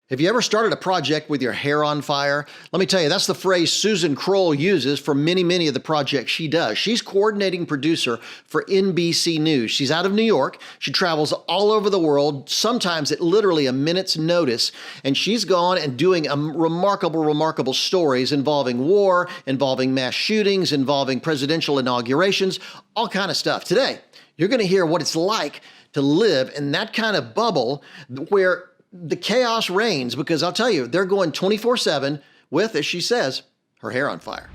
Have you ever started a project with your hair on fire? Let me tell you, that's the phrase Susan Kroll uses for many of the projects she does. She's coordinating producer for NBC News. She's out of New York. She travels all over the world, sometimes at literally a minute's notice. And she's gone and doing remarkable stories involving war, involving mass shootings, involving presidential inaugurations, all kind of stuff. Today, you're going to hear what it's like to live in that kind of bubble where the chaos reigns, because I'll tell you, they're going 24/7 with, as she says, her hair on fire.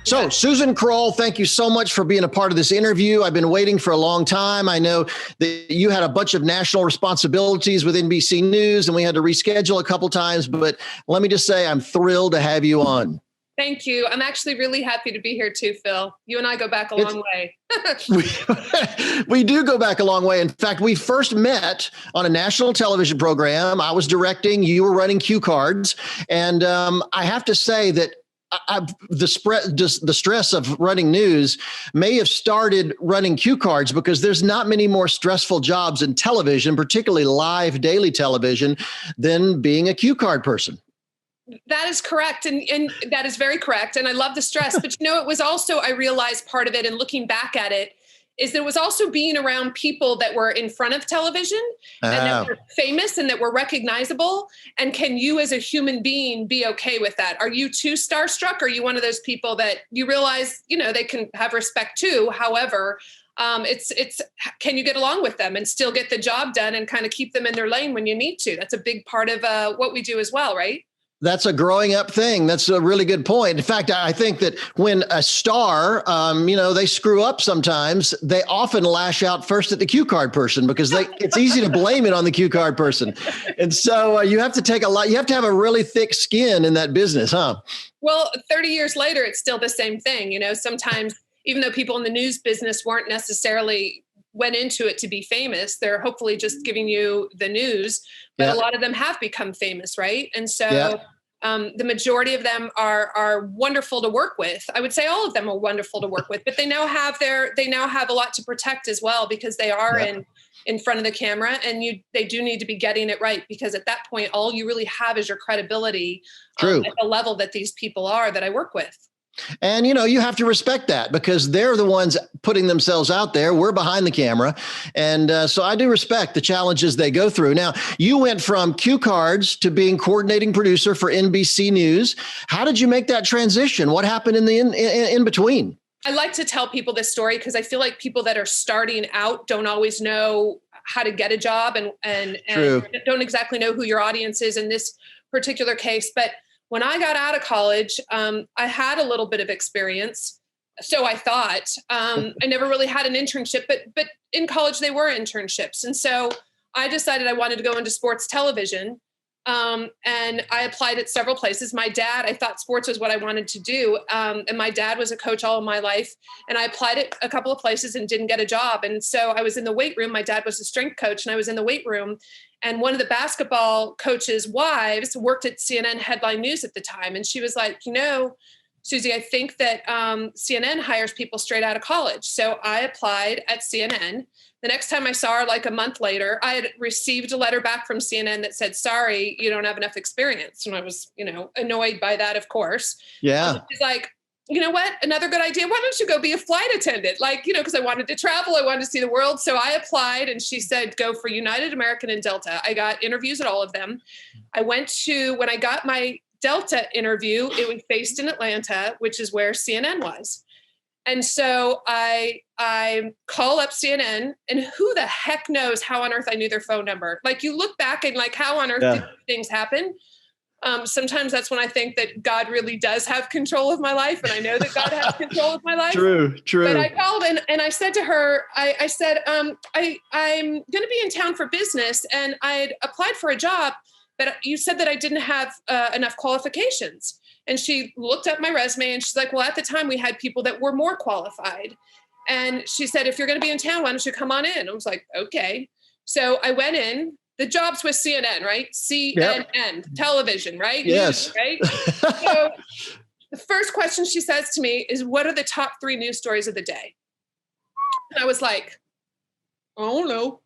So, Susan Kroll, thank you so much for being a part of this interview. I've been waiting for a long time. I know that you had a bunch of national responsibilities with NBC News, and we had to reschedule a couple times, but let me just say I'm thrilled to have you on. Thank you. I'm actually really happy to be here too, Phil. You and I go back a long way. We do go back a long way. In fact, we first met on a national television program. I was directing, you were running cue cards. And I have to say that the stress of running news may have started running cue cards, because there's not many more stressful jobs in television, particularly live daily television, than being a cue card person. That is correct. And that is very correct. And I love the stress. But, it was also, I realized part of it, and looking back at it, is that it was also being around people that were in front of television and that were famous and that were recognizable. And can you as a human being be okay with that? Are you too starstruck? Or are you one of those people that you realize, they can have respect too? However, it's can you get along with them and still get the job done and kind of keep them in their lane when you need to? That's a big part of what we do as well, right? That's a growing up thing. That's a really good point. In fact, I think that when a star, they screw up sometimes, they often lash out first at the cue card person, because it's easy to blame it on the cue card person. And so you have to you have to have a really thick skin in that business, huh? Well, 30 years later, it's still the same thing. Sometimes even though people in the news business weren't necessarily went into it to be famous, they're hopefully just giving you the news, but a lot of them have become famous, right? And so the majority of them are wonderful to work with. I would say all of them are wonderful to work with, but they now have a lot to protect as well, because they are in front of the camera, and they do need to be getting it right, because at that point, all you really have is your credibility at the level that these people are that I work with. And, you have to respect that, because they're the ones putting themselves out there. We're behind the camera. And so I do respect the challenges they go through. Now, you went from cue cards to being coordinating producer for NBC News. How did you make that transition? What happened in the in between? I like to tell people this story because I feel like people that are starting out don't always know how to get a job and don't exactly know who your audience is in this particular case. But when I got out of college, I had a little bit of experience. So I thought. I never really had an internship, but in college they were internships. And so I decided I wanted to go into sports television. And I applied at several places. I thought sports was what I wanted to do. And my dad was a coach all of my life. And I applied at a couple of places and didn't get a job. And so I was in the weight room. My dad was a strength coach, and I was in the weight room. And one of the basketball coaches' wives worked at CNN Headline News at the time. And she was like, Susie, I think that CNN hires people straight out of college. So I applied at CNN. The next time I saw her, like a month later, I had received a letter back from CNN that said, sorry, you don't have enough experience. And I was, annoyed by that, of course. Yeah. She's like, you know what? Another good idea. Why don't you go be a flight attendant? Because I wanted to travel. I wanted to see the world. So I applied, and she said, go for United, American, and Delta. I got interviews at all of them. When I got my Delta interview, it was based in Atlanta, which is where CNN was. And so I call up CNN, and who the heck knows how on earth I knew their phone number? Like, you look back and how on earth did things happen? Sometimes that's when I think that God really does have control of my life. And I know that God has control of my life. True. But I called and I said to her, I said, I'm going to be in town for business, and I had applied for a job, but you said that I didn't have enough qualifications. And she looked up my resume, and she's like, well, at the time we had people that were more qualified. And she said, if you're going to be in town, why don't you come on in? I was like, okay. So I went in. The job's with CNN, right? CNN, television, right? Yes. News, right? So the first question she says to me is, what are the top 3 news stories of the day? And I was like, Oh no.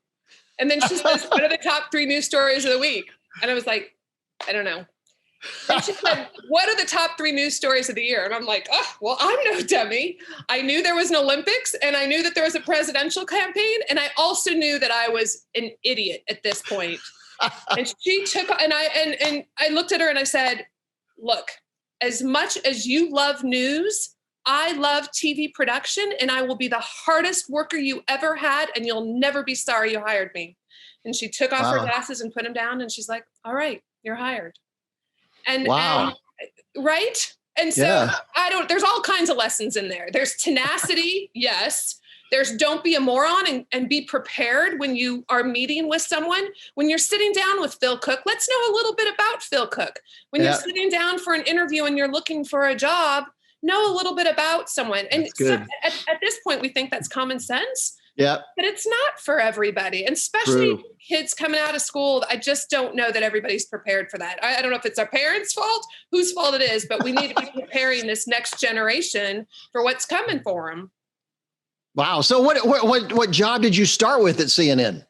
And then she says, what are the top 3 news stories of the week? And I was like, I don't know. And she said, what are the top 3 news stories of the year? And I'm like, oh, well, I'm no dummy. I knew there was an Olympics, and I knew that there was a presidential campaign. And I also knew that I was an idiot at this point. And she took, and I looked at her and I said, look, as much as you love news, I love TV production, and I will be the hardest worker you ever had, and you'll never be sorry you hired me. And she took off her glasses and put them down, and she's like, all right, you're hired. And, right. And so there's all kinds of lessons in there. There's tenacity. Yes. There's don't be a moron and be prepared when you are meeting with someone. When you're sitting down with Phil Cooke, let's know a little bit about Phil Cooke. When you're sitting down for an interview and you're looking for a job, know a little bit about someone. And so at this point, we think that's common sense. Yeah. But it's not for everybody. And especially kids coming out of school. I just don't know that everybody's prepared for that. I don't know if it's our parents' fault, whose fault it is, but we need to be preparing this next generation for what's coming for them. Wow. So what job did you start with at CNN?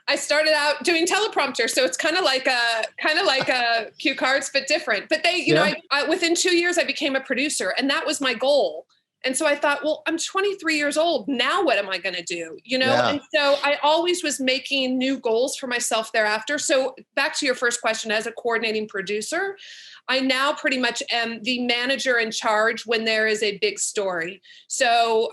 I started out doing teleprompter. So it's kind of like a cue cards, but different. But they, you know, I within 2 years, I became a producer, and that was my goal. And so I thought, well, I'm 23 years old. Now what am I going to do? You know? And so I always was making new goals for myself thereafter. So back to your first question, as a coordinating producer, I now pretty much am the manager in charge when there is a big story. So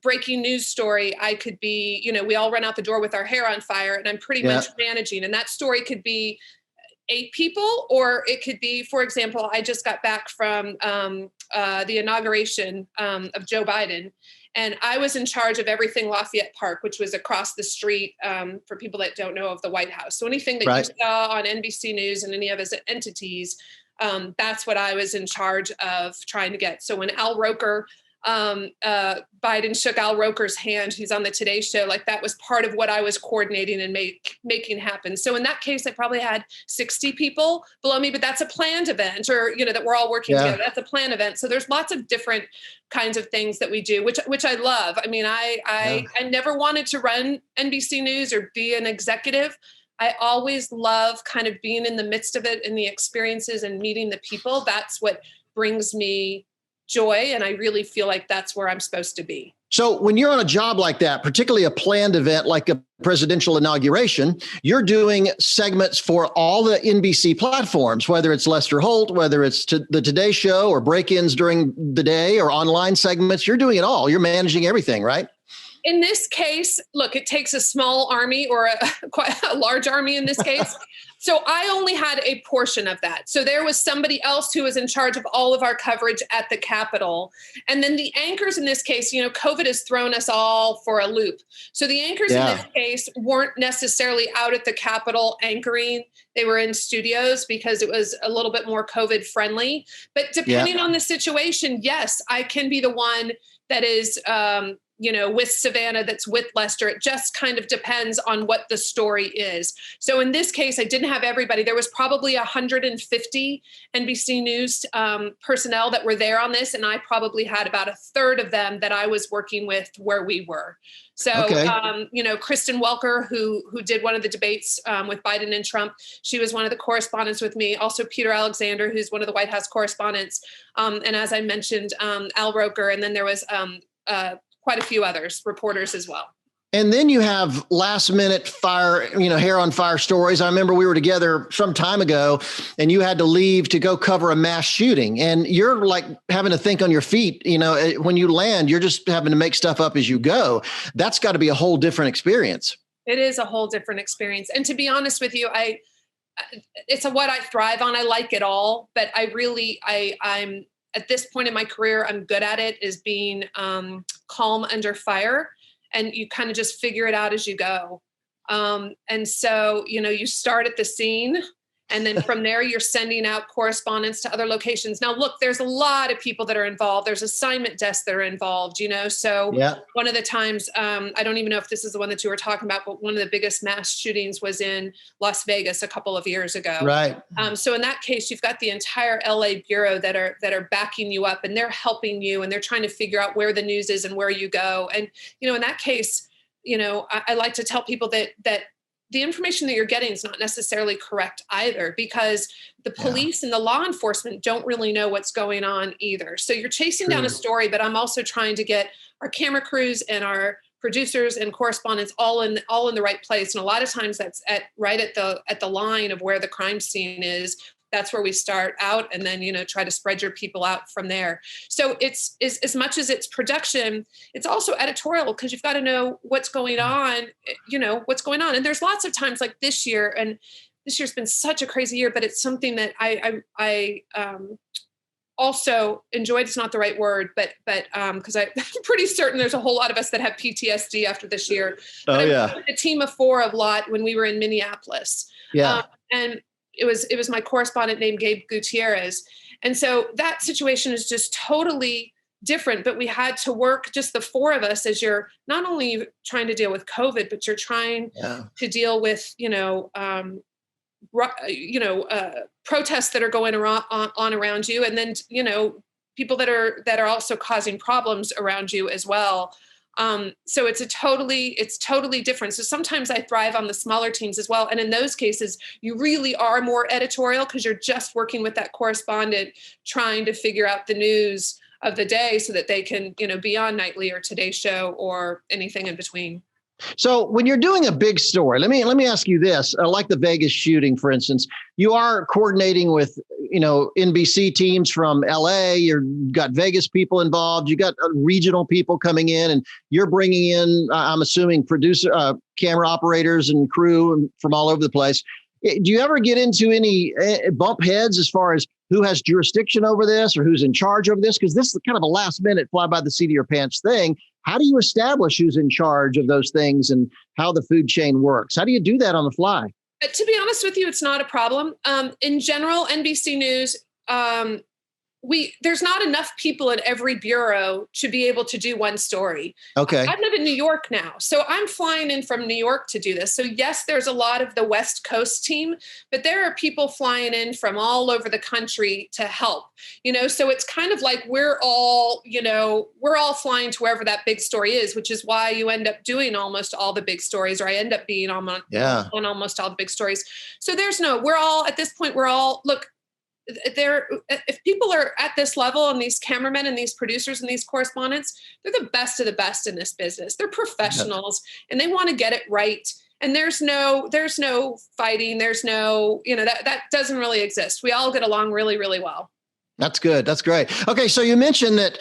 breaking news story, I could be, you know, we all run out the door with our hair on fire, and I'm pretty much managing. And that story could be 8 people, or it could be, for example, I just got back from the inauguration of Joe Biden, and I was in charge of everything Lafayette Park, which was across the street for people that don't know of the White House. So anything that you saw on NBC News and any of his entities, that's what I was in charge of trying to get. So when Al Roker, Biden shook Al Roker's hand, who's on the Today Show, like that was part of what I was coordinating and making happen. So in that case, I probably had 60 people below me, but that's a planned event, or, you know, that we're all working together. That's a planned event. So there's lots of different kinds of things that we do, which I love. I mean, I never wanted to run NBC News or be an executive. I always love kind of being in the midst of it and the experiences and meeting the people. That's what brings me joy. And I really feel like that's where I'm supposed to be. So when you're on a job like that, particularly a planned event like a presidential inauguration, you're doing segments for all the NBC platforms, whether it's Lester Holt, whether it's the Today Show or break-ins during the day or online segments. You're doing it all. You're managing everything, right? In this case, look, it takes a small army, or quite a large army in this case. So I only had a portion of that. So there was somebody else who was in charge of all of our coverage at the Capitol. And then the anchors in this case, you know, COVID has thrown us all for a loop. So the anchors in this case weren't necessarily out at the Capitol anchoring. They were in studios because it was a little bit more COVID friendly. But depending on the situation, yes, I can be the one that is, you know, with Savannah, that's with Lester. It just kind of depends on what the story is. So in this case, I didn't have everybody. There was probably 150 NBC News personnel that were there on this. And I probably had about a third of them that I was working with where we were. So, you know, Kristen Welker, who did one of the debates with Biden and Trump, she was one of the correspondents with me. Also, Peter Alexander, who's one of the White House correspondents. And as I mentioned, Al Roker. And then there was quite a few others, reporters as well. And then you have last minute fire, you know, hair on fire stories. I remember we were together some time ago and you had to leave to go cover a mass shooting, and you're like having to think on your feet. You know, when you land, you're just having to make stuff up as you go. That's got to be a whole different experience. It is a whole different experience. And to be honest with you, it's what I thrive on. I like it all, but I'm at this point in my career, I'm good at it, is being calm under fire, and you kind of just figure it out as you go. And so, you know, you start at the scene, and then from there, you're sending out correspondence to other locations. Now, look, there's a lot of people that are involved. There's assignment desks that are involved, you know. So one of the times, I don't even know if this is the one that you were talking about, but one of the biggest mass shootings was in Las Vegas a couple of years ago. Right. So in that case, you've got the entire LA bureau that are backing you up, and they're helping you, and they're trying to figure out where the news is and where you go. And, you know, in that case, I like to tell people that the information that you're getting is not necessarily correct either, because the police and the law enforcement don't really know what's going on either. So you're chasing down a story, but I'm also trying to get our camera crews and our producers and correspondents all in the right place. And a lot of times that's right at the line of where the crime scene is. That's where we start out, and then, try to spread your people out from there. So it's as much as it's production, it's also editorial, because you've got to know what's going on, And there's lots of times like this year, and this year's been such a crazy year, but it's something that I also enjoyed. It's not the right word, but because I'm pretty certain there's a whole lot of us that have PTSD after this year. But I was with a team of 4 a lot when we were in Minneapolis. Yeah. And it was my correspondent named Gabe Gutierrez. And so that situation is just totally different, but we had to work, just the 4 of us, as you're not only trying to deal with COVID, but you're trying to deal with, protests that are going on around you. And then, people that are also causing problems around you as well. So it's totally different. So sometimes I thrive on the smaller teams as well. And in those cases, you really are more editorial, because you're just working with that correspondent, trying to figure out the news of the day so that they can, be on Nightly or Today Show or anything in between. So when you're doing a big story, let me ask you this, like the Vegas shooting, for instance, you are coordinating with, NBC teams from LA, you've got Vegas people involved, you got regional people coming in, and you're bringing in, I'm assuming, producer, camera operators and crew from all over the place. Do you ever get into any bump heads as far as who has jurisdiction over this or who's in charge over this? Because this is kind of a last minute fly by the seat of your pants thing. How do you establish who's in charge of those things and how the food chain works? How do you do that on the fly? To be honest with you, it's not a problem. In general, NBC News, there's not enough people in every bureau to be able to do one story. Okay. I live in New York now, so I'm flying in from New York to do this. So yes, there's a lot of the West Coast team, but there are people flying in from all over the country to help, so it's kind of like we're all flying to wherever that big story is, which is why you end up doing almost all the big stories, or I end up being on almost all the big stories. So at this point, look, if people are at this level, and these cameramen and these producers and these correspondents, they're the best of the best in this business. They're professionals, and they want to get it right. And there's no fighting. There's no, that doesn't really exist. We all get along really, really well. That's good. That's great. Okay. So you mentioned that,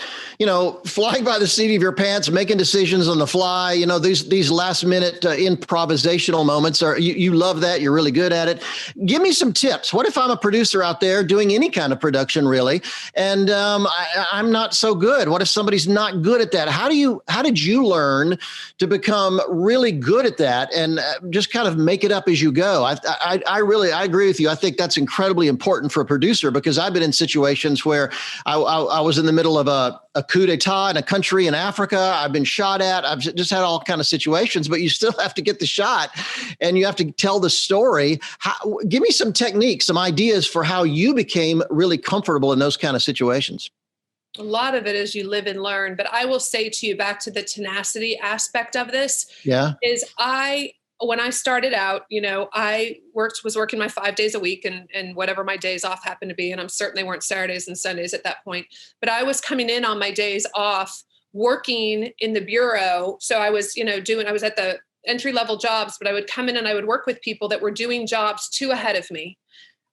flying by the seat of your pants, making decisions on the fly, these last minute improvisational moments you love that. You're really good at it. Give me some tips. What if I'm a producer out there doing any kind of production really, and I'm not so good? What if somebody's not good at that? How did you learn to become really good at that and just kind of make it up as you go? I agree with you. I think that's incredibly important for a producer, because I've been in situations where I was in the middle of a coup d'etat in a country in Africa. I've been shot at. I've just had all kind of situations, but you still have to get the shot and you have to tell the story. Give me some techniques, some ideas for how you became really comfortable in those kind of situations. A lot of it is you live and learn, but I will say to you, back to the tenacity aspect of this, is when I started out, I was working my 5 days a week and whatever my days off happened to be. And I'm certain they weren't Saturdays and Sundays at that point, but I was coming in on my days off working in the bureau. So I was, I was at the entry-level jobs, but I would come in and I would work with people that were doing jobs 2 ahead of me.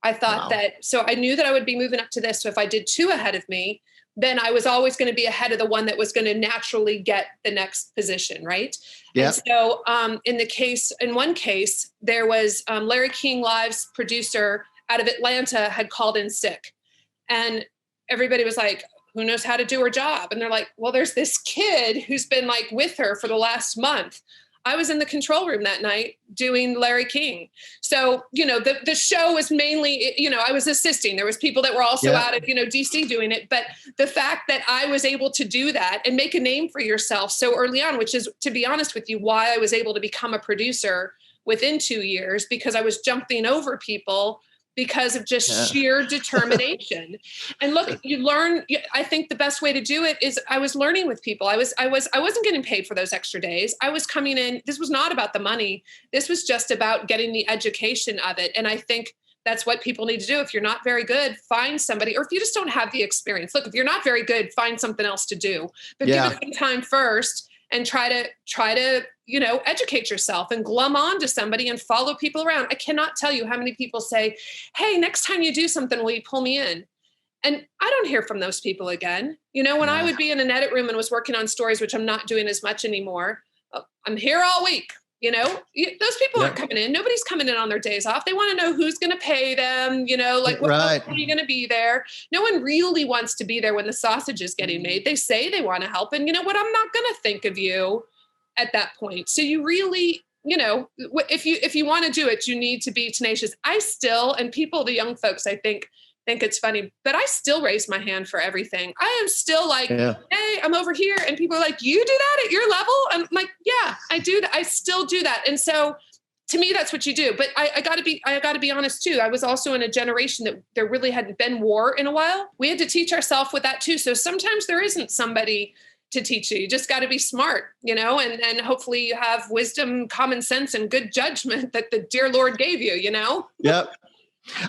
I thought so I knew that I would be moving up to this. So if I did 2 ahead of me, then I was always going to be ahead of the one that was going to naturally get the next position, right? Yep. And so in one case, there was Larry King Live's producer out of Atlanta had called in sick. And everybody was like, who knows how to do her job? And they're like, well, there's this kid who's been like with her for the last month. I was in the control room that night doing Larry King. So, the show was mainly, I was assisting. There was people that were also out of, DC doing it. But the fact that I was able to do that and make a name for yourself so early on, which is, to be honest with you, why I was able to become a producer within 2 years, because I was jumping over people because of just sheer determination. And look, you learn. I think the best way to do it is I was learning with people. I wasn't getting paid for those extra days. I was coming in. This was not about the money. This was just about getting the education of it. And I think that's what people need to do. If you're not very good, find somebody, or if you just don't have the experience, look, if you're not very good, find something else to do, but give it some time first and try to, educate yourself and glom on to somebody and follow people around. I cannot tell you how many people say, hey, next time you do something, will you pull me in? And I don't hear from those people again. When I would be in an edit room and was working on stories, which I'm not doing as much anymore, I'm here all week. Those people aren't coming in. Nobody's coming in on their days off. They want to know who's going to pay them, what are you going to be there? No one really wants to be there when the sausage is getting made. They say they want to help. And you know what? I'm not going to think of you at that point. So you really, if you want to do it, you need to be tenacious. I still, and people, the young folks, I think it's funny, but I still raise my hand for everything. I am still like, hey, I'm over here. And people are like, you do that at your level? I'm like, yeah, I do that. I still do that. And so to me, that's what you do. But I gotta be honest too. I was also in a generation that there really hadn't been war in a while. We had to teach ourselves with that too. So sometimes there isn't somebody to teach you. You just got to be smart, and hopefully you have wisdom, common sense, and good judgment that the dear Lord gave you, Yep.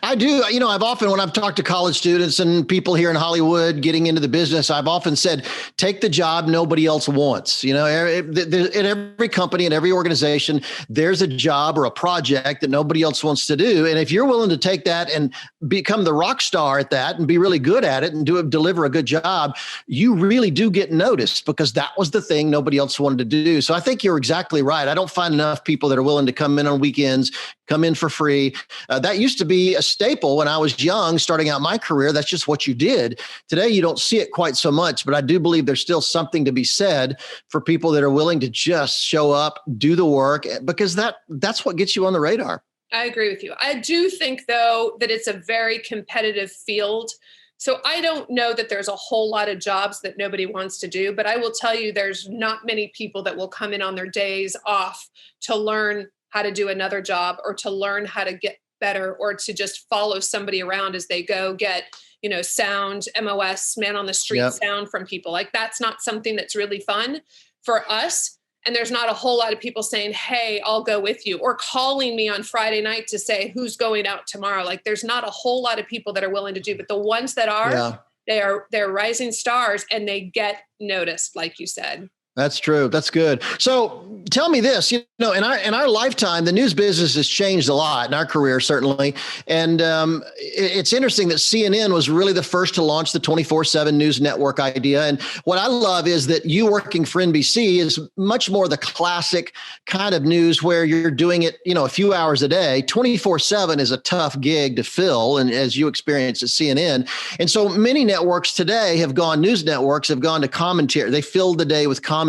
I do. I've often, when I've talked to college students and people here in Hollywood getting into the business, I've often said, take the job nobody else wants. In every company, in every organization, there's a job or a project that nobody else wants to do. And if you're willing to take that and become the rock star at that and be really good at it and deliver a good job, you really do get noticed, because that was the thing nobody else wanted to do. So I think you're exactly right. I don't find enough people that are willing to come in on weekends, come in for free. That used to be a staple when I was young, starting out my career. That's just what you did. Today, you don't see it quite so much, but I do believe there's still something to be said for people that are willing to just show up, do the work, because that's what gets you on the radar. I agree with you. I do think, though, that it's a very competitive field. So I don't know that there's a whole lot of jobs that nobody wants to do, but I will tell you there's not many people that will come in on their days off to learn how to do another job, or to learn how to get better, or to just follow somebody around as they go get, sound, MOS, man on the street sound from people. Like, that's not something that's really fun for us. And there's not a whole lot of people saying, hey, I'll go with you, or calling me on Friday night to say who's going out tomorrow. Like, there's not a whole lot of people that are willing to do, but the ones that are, they're rising stars, and they get noticed, like you said. That's true. That's good. So tell me this, in our lifetime, the news business has changed a lot in our career, certainly. And it's interesting that CNN was really the first to launch the 24/7 news network idea. And what I love is that you working for NBC is much more the classic kind of news where you're doing it, a few hours a day. 24/7 is a tough gig to fill. And as you experienced at CNN. And so many networks today news networks have gone to commentary. They filled the day with commentary.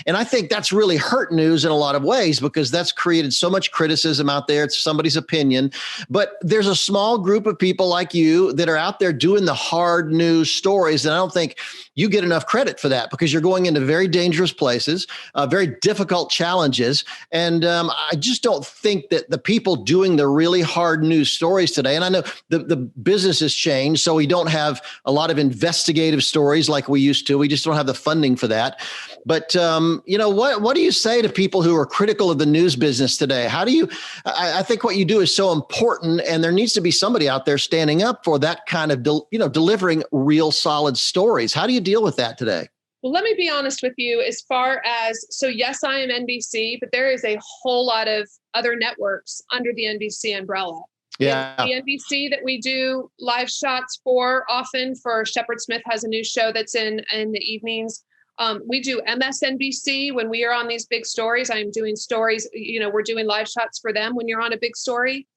And I think that's really hurt news in a lot of ways, because that's created so much criticism out there. It's somebody's opinion. But there's a small group of people like you that are out there doing the hard news stories. And I don't think you get enough credit for that, because you're going into very dangerous places, very difficult challenges. And I just don't think that the people doing the really hard news stories today, and I know the business has changed, so we don't have a lot of investigative stories like we used to. We just don't have the funding for that. But, what do you say to people who are critical of the news business today? I think what you do is so important, and there needs to be somebody out there standing up for that kind of, delivering real solid stories. How do you deal with that today? Well, let me be honest with you as far as, so yes, I am NBC, but there is a whole lot of other networks under the NBC umbrella. Yeah. The NBC that we do live shots for often for Shepard Smith has a new show that's in the evenings. We do MSNBC when we are on these big stories. I'm doing stories, we're doing live shots for them when you're on a big story.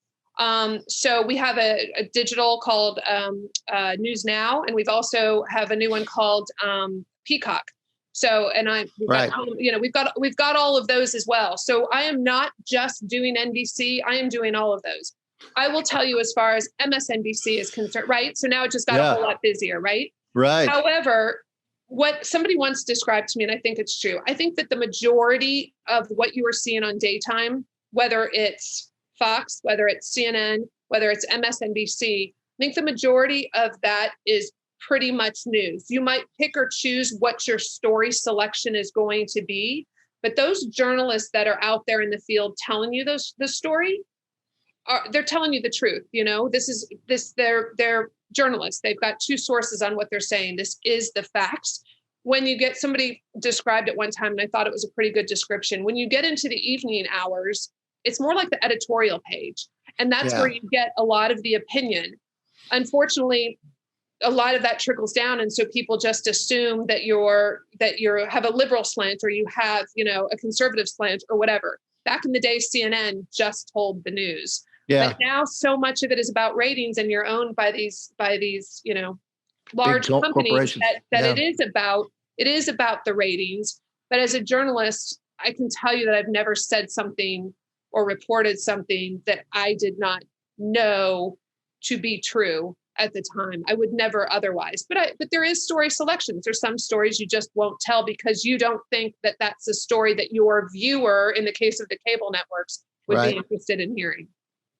So we have a digital called News Now, and we've also have a new one called Peacock. So, and we've got all of those as well. So I am not just doing NBC. I am doing all of those. I will tell you as far as MSNBC is concerned, right? So now it just got a whole lot busier, right? Right. However, what somebody once described to me, and I think it's true, I think that the majority of what you are seeing on daytime, whether it's Fox, whether it's CNN, whether it's MSNBC, I think the majority of that is pretty much news. You might pick or choose what your story selection is going to be, but those journalists that are out there in the field telling you the story, they're telling you the truth. They're journalists. They've got two sources on what they're saying. This is the facts. When you get, somebody described it one time, and I thought it was a pretty good description. When you get into the evening hours, it's more like the editorial page. And that's where you get a lot of the opinion. Unfortunately, a lot of that trickles down. And so people just assume that you have a liberal slant, or you have, a conservative slant or whatever. Back in the day, CNN just told the news. Yeah. But now so much of it is about ratings, and you're owned by these, large companies that it is about the ratings. But as a journalist, I can tell you that I've never said something or reported something that I did not know to be true at the time. I would never otherwise. But there is story selections. There's some stories you just won't tell because you don't think that that's a story that your viewer, in the case of the cable networks, would be interested in hearing.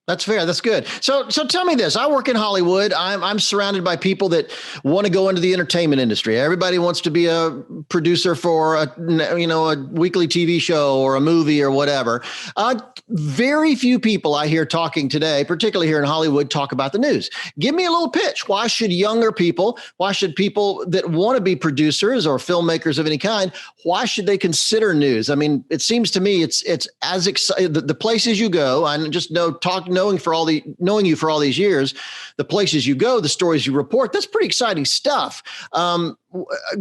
That's fair. That's good. So tell me this. I work in Hollywood. I'm surrounded by people that want to go into the entertainment industry. Everybody wants to be a producer for a weekly TV show or a movie or whatever. Very few people I hear talking today, particularly here in Hollywood, talk about the news. Give me a little pitch. Why should people that want to be producers or filmmakers of any kind, why should they consider news? I mean, it seems to me it's as exciting. The places you go, I just knowing you for all these years, the places you go, the stories you report, that's pretty exciting stuff.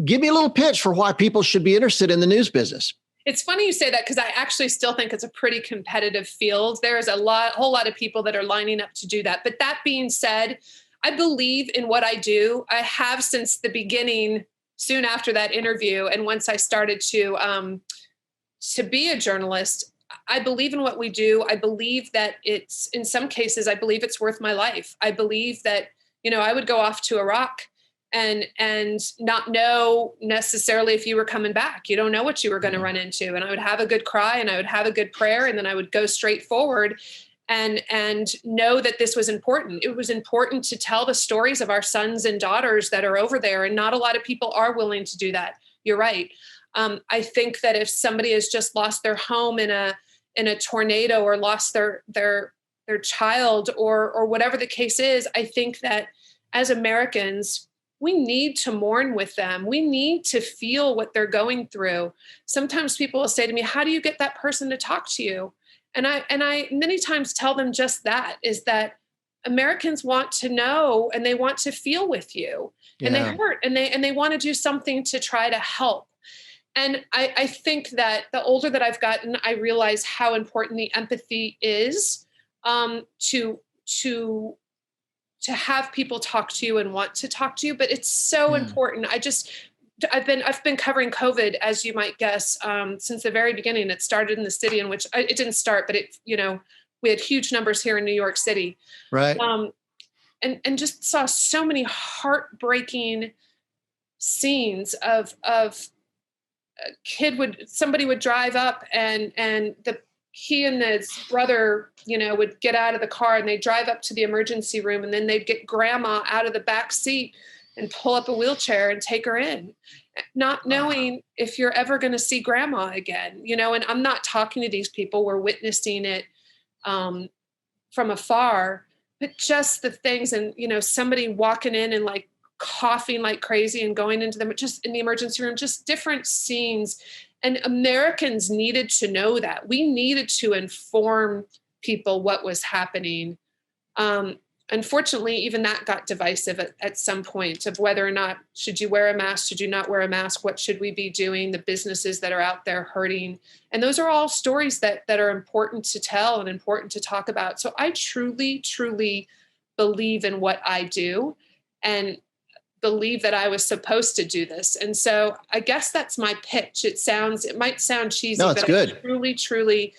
Give me a little pitch for why people should be interested in the news business. It's funny you say that, because I actually still think it's a pretty competitive field. There's a whole lot of people that are lining up to do that. But that being said, I believe in what I do. I have since the beginning, soon after that interview. And once I started to be a journalist, I believe in what we do. I believe that it's, in some cases, I believe it's worth my life. I believe that, I would go off to Iraq and not know necessarily if you were coming back. You don't know what you were going to run into. And I would have a good cry, and I would have a good prayer, and then I would go straight forward and know that this was important. It was important to tell the stories of our sons and daughters that are over there. And not a lot of people are willing to do that. You're right. I think that if somebody has just lost their home in a tornado, or lost their child, or whatever the case is, I think that as Americans, we need to mourn with them. We need to feel what they're going through. Sometimes people will say to me, how do you get that person to talk to you? And I many times tell them just that, is that Americans want to know, and they want to feel with you, and they hurt, and they want to do something to try to help. And I think that the older that I've gotten, I realize how important the empathy is, to have people talk to you and want to talk to you. But it's so important. I've been covering COVID, as you might guess, since the very beginning. It started in the city in which it didn't start, but we had huge numbers here in New York City. Right. And just saw so many heartbreaking scenes of somebody would drive up, and he and his brother, would get out of the car, and they'd drive up to the emergency room, and then they'd get grandma out of the back seat and pull up a wheelchair and take her in, not knowing if you're ever going to see grandma again, and I'm not talking to these people. We're witnessing it from afar, but just the things, and, somebody walking in and like coughing like crazy and going into them just in the emergency room, just different scenes. And Americans needed to know that. We needed to inform people what was happening. Unfortunately, even that got divisive at some point, of whether or not, should you wear a mask? Should you not wear a mask? What should we be doing? The businesses that are out there hurting. And those are all stories that are important to tell and important to talk about. So I truly, truly believe in what I do, and believe that I was supposed to do this. And so I guess that's my pitch. It might sound cheesy, no, it's but good. I truly, truly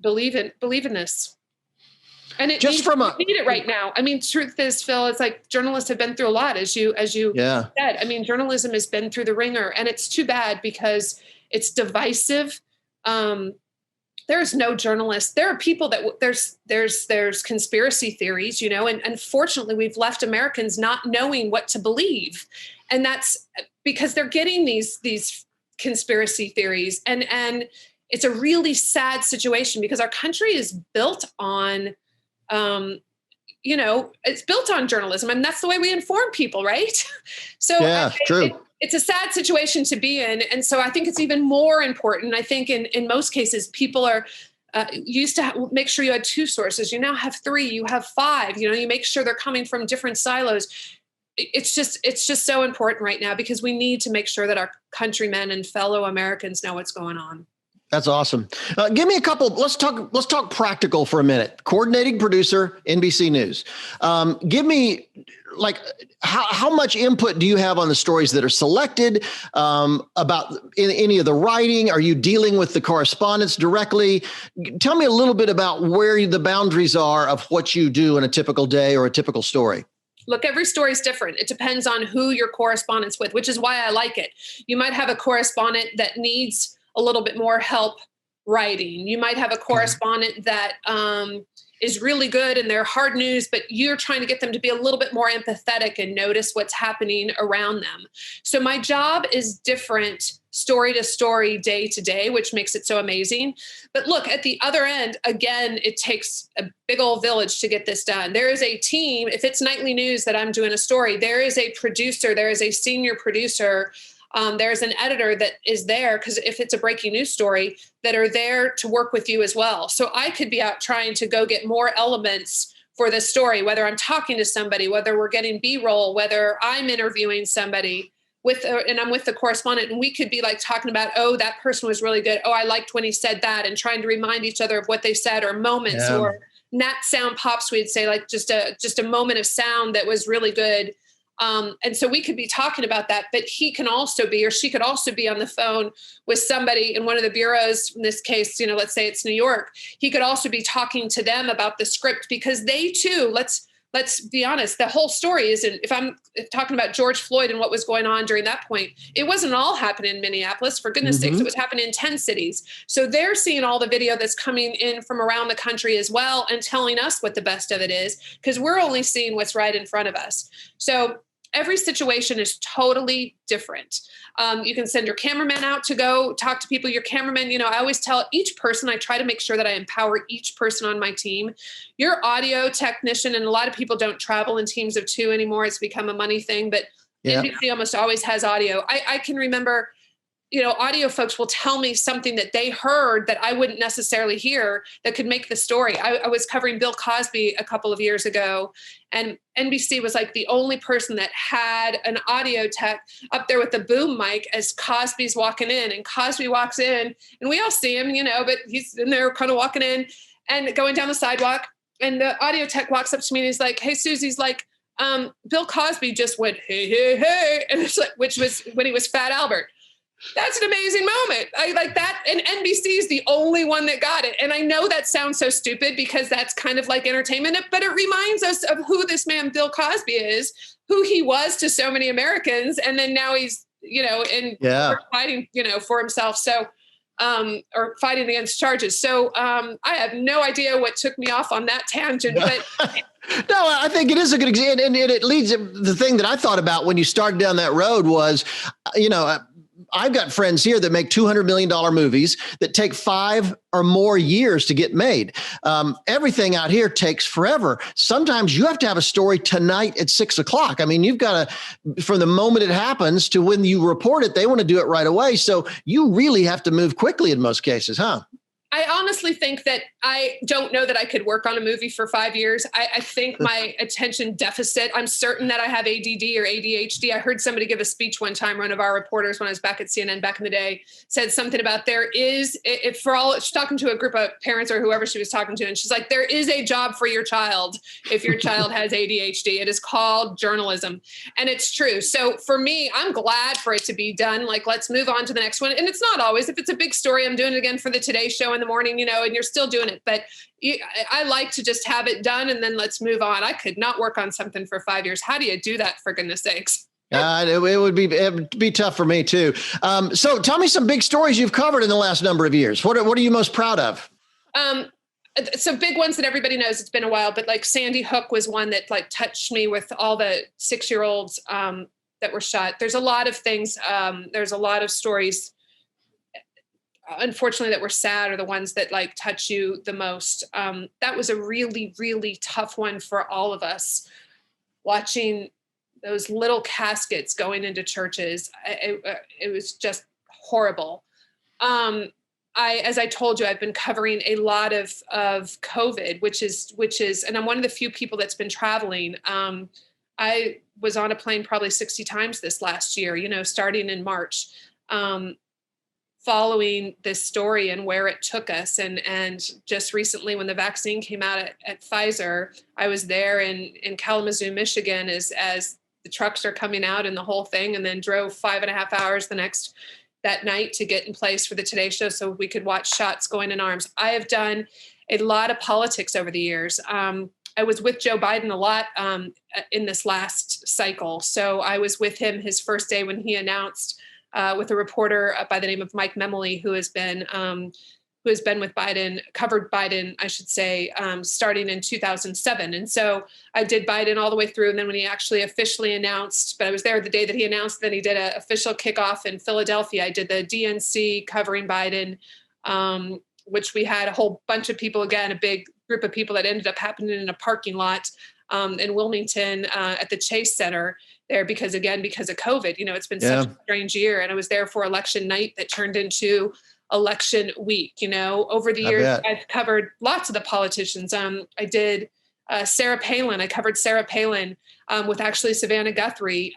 believe in this. And we need it right now. I mean, truth is, Phil, it's like journalists have been through a lot, as you said. I mean, journalism has been through the ringer, and it's too bad because it's divisive. there's no journalist. There are people that there's conspiracy theories, and unfortunately we've left Americans not knowing what to believe. And that's because they're getting these conspiracy theories. And it's a really sad situation because our country is built on, it's built on journalism. And that's the way we inform people, right? So yeah, true. It's a sad situation to be in. And so I think it's even more important. I think in most cases, people are used to make sure you had 2 sources. You now have 3, you have 5, you make sure they're coming from different silos. It's just so important right now because we need to make sure that our countrymen and fellow Americans know what's going on. That's awesome. Give me a couple. Let's talk practical for a minute. Coordinating producer, NBC News. Give me how much input do you have on the stories that are selected? About any of the writing? Are you dealing with the correspondents directly? Tell me a little bit about where the boundaries are of what you do in a typical day or a typical story. Look, every story is different. It depends on who your correspondent's with, which is why I like it. You might have a correspondent that needs a little bit more help writing. You might have a correspondent that is really good and they're hard news, but you're trying to get them to be a little bit more empathetic and notice what's happening around them. So my job is different story to story, day to day, which makes it so amazing. But look, at the other end, again, it takes a big old village to get this done. There is a team. If it's nightly news that I'm doing a story, there is a producer, there is a senior producer, there's an editor that is there, because if it's a breaking news story, that are there to work with you as well. So I could be out trying to go get more elements for this story, whether I'm talking to somebody, whether we're getting B-roll, whether I'm interviewing somebody and I'm with the correspondent, and we could be like talking about, oh, that person was really good. Oh, I liked when he said that, and trying to remind each other of what they said, or moments, or Nat sound pops, we'd say, like just a moment of sound that was really good. And so we could be talking about that, but he can also be, or she could also be on the phone with somebody in one of the bureaus. In this case, let's say it's New York. He could also be talking to them about the script, because they too, let's be honest, the whole story isn't, if I'm talking about George Floyd and what was going on during that point, it wasn't all happening in Minneapolis, for goodness sakes, it was happening in 10 cities. So they're seeing all the video that's coming in from around the country as well, and telling us what the best of it is, because we're only seeing what's right in front of us. So every situation is totally different. You can send your cameraman out to go talk to people. Your cameraman, I always tell each person, I try to make sure that I empower each person on my team. Your audio technician, and a lot of people don't travel in teams of 2 anymore. It's become a money thing, but NBC almost always has audio. I can remember, audio folks will tell me something that they heard that I wouldn't necessarily hear that could make the story. I was covering Bill Cosby a couple of years ago, and NBC was like the only person that had an audio tech up there with the boom mic as Cosby's walking in. And Cosby walks in, and we all see him, but he's in there kind of walking in and going down the sidewalk. And the audio tech walks up to me and he's like, "Hey, Susie's like, Bill Cosby just went, hey, hey, hey." And it's like, which was when he was Fat Albert. That's an amazing moment. I like that. And NBC is the only one that got it. And I know that sounds so stupid, because that's kind of like entertainment, but it reminds us of who this man, Bill Cosby, is, who he was to so many Americans. And then now he's, fighting, for himself. So, or fighting against charges. So I have no idea what took me off on that tangent, but no, I think it is a good example. And it leads, the thing that I thought about when you started down that road was, I've got friends here that make $200 million movies that take 5 or more years to get made. Everything out here takes forever. Sometimes you have to have a story tonight at 6 o'clock. I mean, you've got to, from the moment it happens to when you report it, they want to do it right away. So you really have to move quickly in most cases, huh? I honestly think that I don't know that I could work on a movie for 5 years. I think my attention deficit, I'm certain that I have ADD or ADHD. I heard somebody give a speech one time, one of our reporters when I was back at CNN back in the day, said something about she's talking to a group of parents or whoever she was talking to. And she's like, there is a job for your child if your child has ADHD. It is called journalism. And it's true. So for me, I'm glad for it to be done. Like, let's move on to the next one. And it's not always, if it's a big story, I'm doing it again for the Today Show in the morning, and you're still doing it. But I like to just have it done and then let's move on. I could not work on something for 5 years. How do you do that, for goodness sakes? It would be tough for me too. So tell me some big stories you've covered in the last number of years. What are you most proud of? So big ones that everybody knows, it's been a while, but like Sandy Hook was one that like touched me with all the 6-year-olds that were shot. There's a lot of things. There's a lot of stories, unfortunately, that were sad, or the ones that like touch you the most. That was a really, really tough one for all of us, watching those little caskets going into churches. It was just horrible. As I told you, I've been covering a lot of COVID, which is, and I'm one of the few people that's been traveling. I was on a plane probably 60 times this last year, starting in March, following this story and where it took us. And just recently when the vaccine came out at Pfizer, I was there in Kalamazoo, Michigan, as the trucks are coming out and the whole thing, and then drove 5.5 hours that night to get in place for the Today Show so we could watch shots going in arms. I have done a lot of politics over the years. I was with Joe Biden a lot in this last cycle. So I was with him his first day when he announced with a reporter by the name of Mike Memoli, who has been with Biden, covered Biden, I should say, starting in 2007. And so I did Biden all the way through. And then when he actually officially announced, but I was there the day that he announced, then he did an official kickoff in Philadelphia. I did the DNC covering Biden, which we had a whole bunch of people, again, a big group of people that ended up happening in a parking lot in Wilmington at the Chase Center there, because of COVID, it's been such a strange year. And I was there for election night that turned into election week. Over the years, I've covered lots of the politicians. I did Sarah Palin. I covered Sarah Palin with actually Savannah Guthrie,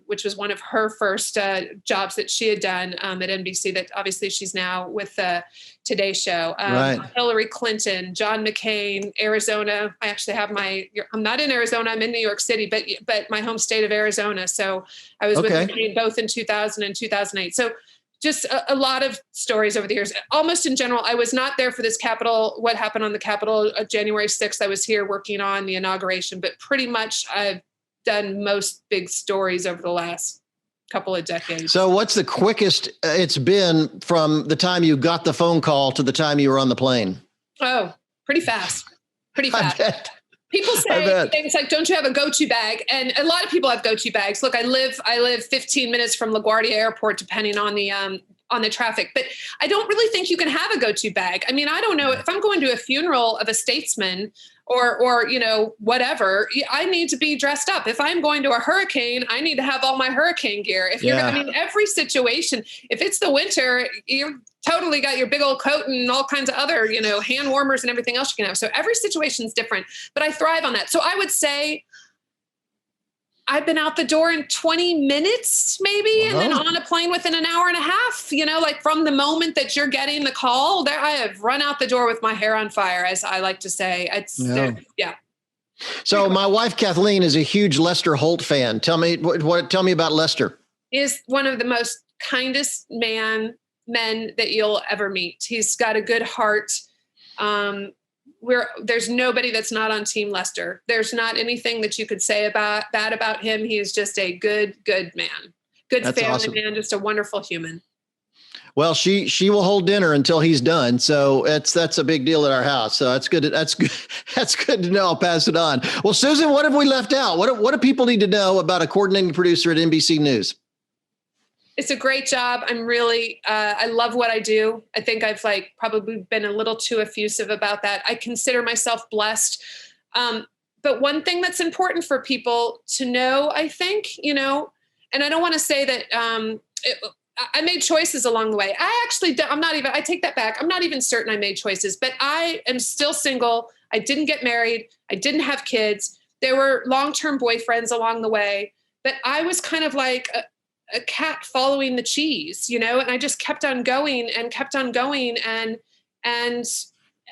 which was one of her first jobs that she had done at NBC, that obviously she's now with the Today Show. Right. Hillary Clinton, John McCain, Arizona. I actually have I'm not in Arizona, I'm in New York City, but my home state of Arizona. So I was with McCain both in 2000 and 2008. So just a lot of stories over the years. Almost in general, I was not there for this what happened on the Capitol January 6th. I was here working on the inauguration, but pretty much I've done most big stories over the last couple of decades. So what's the quickest it's been from the time you got the phone call to the time you were on the plane? Oh, pretty fast. Pretty fast. I bet. People say things like, don't you have a go-to bag? And a lot of people have go-to bags. Look, I live 15 minutes from LaGuardia Airport, depending on the traffic, but I don't really think you can have a go-to bag. I mean, I don't know if I'm going to a funeral of a statesman or whatever, I need to be dressed up. If I'm going to a hurricane, I need to have all my hurricane gear. Every situation, if it's the winter, you're totally got your big old coat and all kinds of other, hand warmers and everything else you can have. So every situation is different, but I thrive on that. So I would say I've been out the door in 20 minutes, maybe, and then on a plane within an hour and a half, like from the moment that you're getting the call there, I have run out the door with my hair on fire, as I like to say. So my wife, Kathleen, is a huge Lester Holt fan. Tell me about Lester. He is one of the most kindest men that you'll ever meet. He's got a good heart. There's nobody that's not on Team Lester. There's not anything that you could say bad about him. He is just a good man, that's family awesome. Man, just a wonderful human. Well, she will hold dinner until he's done. So that's a big deal at our house. So that's good. That's good to know. I'll pass it on. Well, Susan, what have we left out? What do people need to know about a coordinating producer at NBC News? It's a great job. I'm really, I love what I do. I think I've probably been a little too effusive about that. I consider myself blessed. But one thing that's important for people to know, I think, and I don't want to say that I made choices along the way. I take that back. I'm not even certain I made choices, but I am still single. I didn't get married. I didn't have kids. There were long-term boyfriends along the way, but I was kind of like a cat following the cheese, and I just kept on going and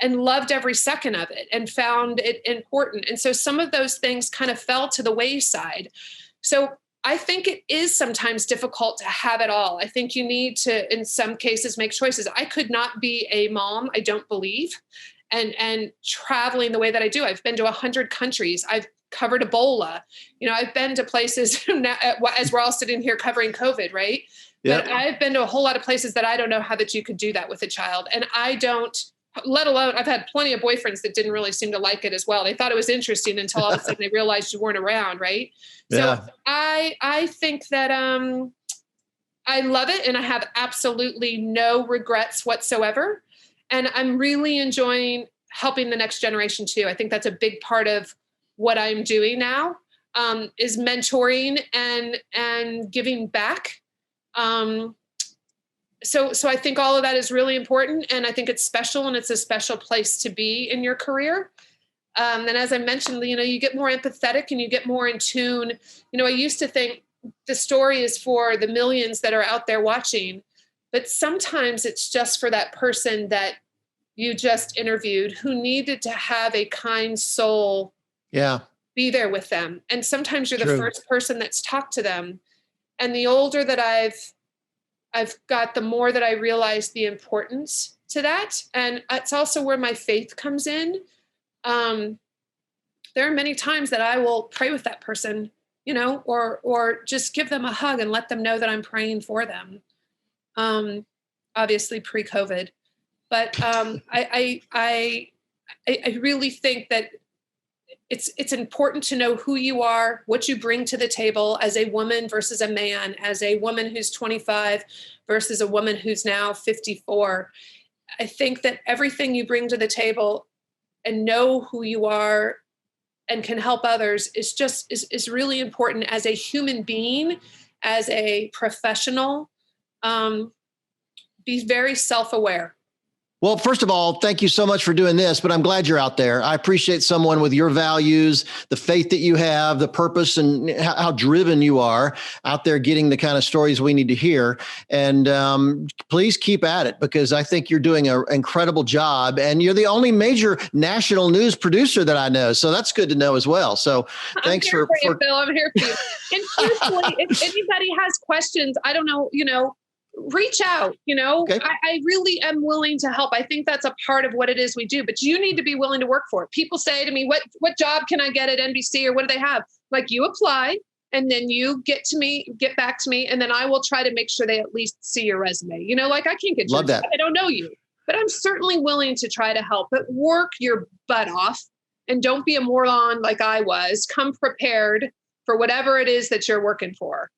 loved every second of it and found it important. And so some of those things kind of fell to the wayside. So I think it is sometimes difficult to have it all. I think you need to, in some cases, make choices. I could not be a mom, I don't believe, and traveling the way that I do. I've been to 100 countries. I've covered Ebola. I've been to places now, as we're all sitting here covering COVID, right? Yep. But I've been to a whole lot of places that I don't know how that you could do that with a child. And I don't let alone I've had plenty of boyfriends that didn't really seem to like it as well. They thought it was interesting until all of a sudden they realized you weren't around. Right. Yeah. So I think that, I love it and I have absolutely no regrets whatsoever. And I'm really enjoying helping the next generation too. I think that's a big part of what I'm doing now, is mentoring and giving back. So I think all of that is really important, and I think it's special, and it's a special place to be in your career. And as I mentioned, you get more empathetic and you get more in tune. I used to think the story is for the millions that are out there watching, but sometimes it's just for that person that you just interviewed who needed to have a kind soul be there with them. And sometimes you're the first person that's talked to them. And the older that I've got, the more that I realize the importance to that. And it's also where my faith comes in. There are many times that I will pray with that person, or just give them a hug and let them know that I'm praying for them. Obviously pre-COVID, but I really think that it's important to know who you are, what you bring to the table as a woman versus a man, as a woman who's 25 versus a woman who's now 54. I think that everything you bring to the table and know who you are and can help others is really important as a human being, as a professional. Be very self-aware. Well, first of all, thank you so much for doing this, but I'm glad you're out there. I appreciate someone with your values, the faith that you have, the purpose, and how driven you are out there getting the kind of stories we need to hear. And please keep at it, because I think you're doing an incredible job, and you're the only major national news producer that I know. So that's good to know as well. So thanks for you, Bill. I'm here for you. And seriously, if anybody has questions, I don't know, reach out, Okay. I really am willing to help. I think that's a part of what it is we do, but you need to be willing to work for it. People say to me, what job can I get at NBC, or what do they have? Like, you apply and then you get back to me. And then I will try to make sure they at least see your resume. I can't get Love that. I don't know you, but I'm certainly willing to try to help, but work your butt off and don't be a moron like I was. Come prepared for whatever it is that you're working for,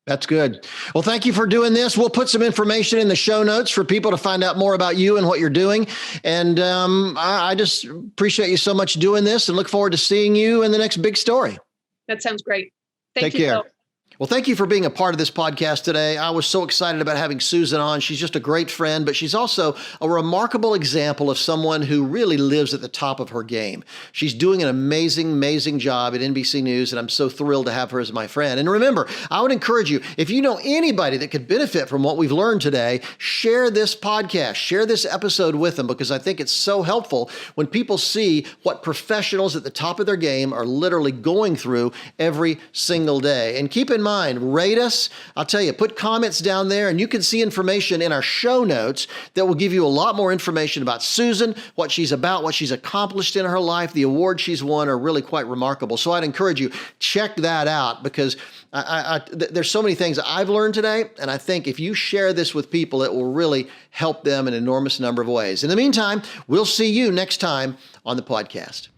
That's good. Well, thank you for doing this. We'll put some information in the show notes for people to find out more about you and what you're doing. And I just appreciate you so much doing this, and look forward to seeing you in the next big story. That sounds great. Take care. Phil. Well, thank you for being a part of this podcast today. I was so excited about having Susan on. She's just a great friend, but she's also a remarkable example of someone who really lives at the top of her game. She's doing an amazing, amazing job at NBC News, and I'm so thrilled to have her as my friend. And remember, I would encourage you, if you know anybody that could benefit from what we've learned today, share this podcast, share this episode with them, because I think it's so helpful when people see what professionals at the top of their game are literally going through every single day. And keep in mind, rate us. I'll tell you, put comments down there, and you can see information in our show notes that will give you a lot more information about Susan, what she's about, what she's accomplished in her life. The awards she's won are really quite remarkable. So I'd encourage you, check that out, because there's so many things I've learned today, and I think if you share this with people, it will really help them in an enormous number of ways. In the meantime, we'll see you next time on the podcast.